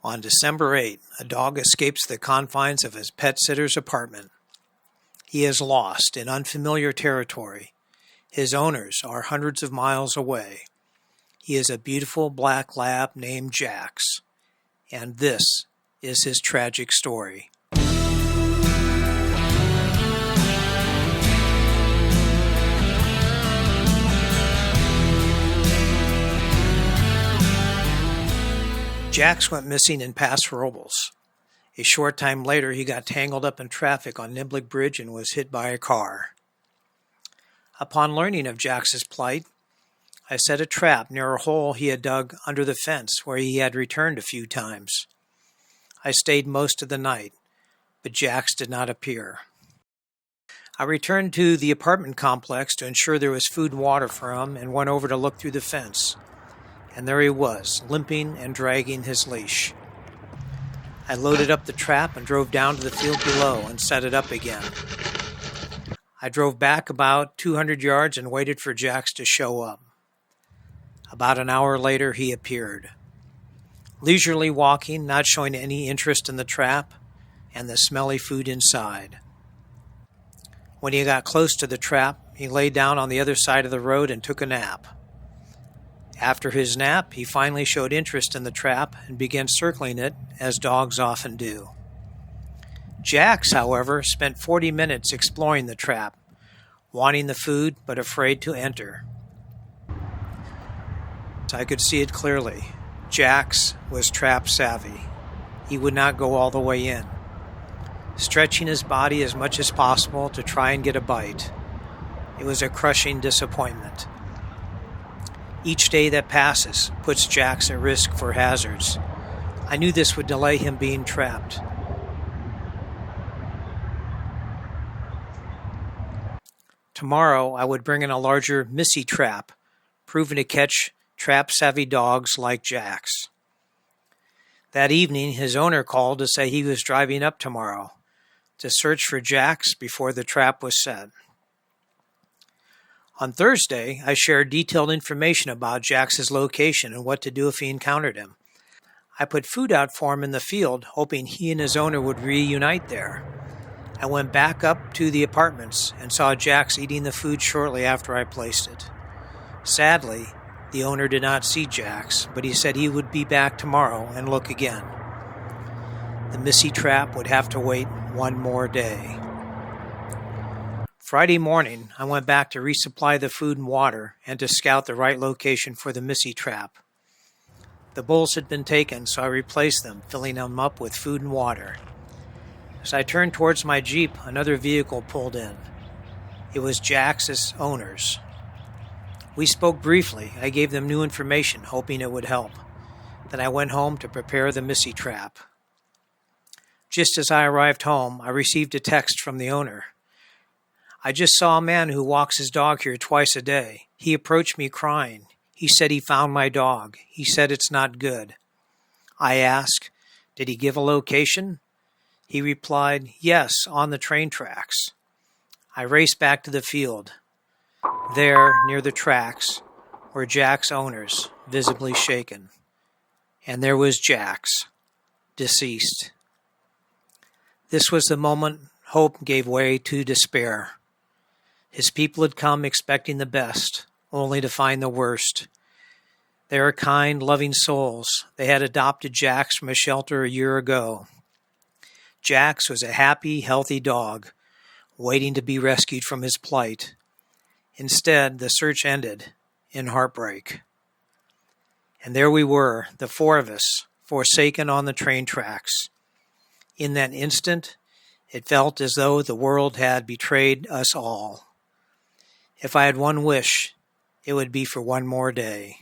On December 8, a dog escapes the confines of his pet sitter's apartment. He is lost in unfamiliar territory. His owners are hundreds of miles away. He is a beautiful black lab named Jax, and this is his tragic story. Jax went missing in Paso Robles. A short time later, he got tangled up in traffic on Niblick Bridge and was hit by a car. Upon learning of Jax's plight, I set a trap near a hole he had dug under the fence where he had returned a few times. I stayed most of the night, but Jax did not appear. I returned to the apartment complex to ensure there was food and water for him and went over to look through the fence. And there he was, limping and dragging his leash. I loaded up the trap and drove down to the field below and set it up again. I drove back about 200 yards and waited for Jax to show up. About an hour later, he appeared. Leisurely walking, not showing any interest in the trap and the smelly food inside. When he got close to the trap, he lay down on the other side of the road and took a nap. After his nap, he finally showed interest in the trap and began circling it, as dogs often do. Jax, however, spent 40 minutes exploring the trap, wanting the food but afraid to enter. I could see it clearly. Jax was trap savvy. He would not go all the way in, stretching his body as much as possible to try and get a bite. It was a crushing disappointment. Each day that passes puts Jax at risk for hazards. I knew this would delay him being trapped. Tomorrow I would bring in a larger Missy trap, proven to catch trap-savvy dogs like Jax. That evening, his owner called to say he was driving up tomorrow to search for Jax before the trap was set. On Thursday, I shared detailed information about Jax's location and what to do if he encountered him. I put food out for him in the field, hoping he and his owner would reunite there. I went back up to the apartments and saw Jax eating the food shortly after I placed it. Sadly, the owner did not see Jax, but he said he would be back tomorrow and look again. The Missy trap would have to wait one more day. Friday morning, I went back to resupply the food and water and to scout the right location for the Missy trap. The bowls had been taken, so I replaced them, filling them up with food and water. As I turned towards my Jeep, another vehicle pulled in. It was Jax's owners. We spoke briefly. I gave them new information, hoping it would help. Then I went home to prepare the Missy trap. Just as I arrived home, I received a text from the owner. I just saw a man who walks his dog here twice a day. He approached me crying. He said he found my dog. He said it's not good. I asked, did he give a location? He replied, yes, on the train tracks. I raced back to the field. There, near the tracks, were Jax's owners, visibly shaken. And there was Jax, deceased. This was the moment hope gave way to despair. His people had come expecting the best, only to find the worst. They are kind, loving souls. They had adopted Jax from a shelter a year ago. Jax was a happy, healthy dog, waiting to be rescued from his plight. Instead, the search ended in heartbreak. And there we were, the four of us, forsaken on the train tracks. In that instant, it felt as though the world had betrayed us all. If I had one wish, it would be for one more day.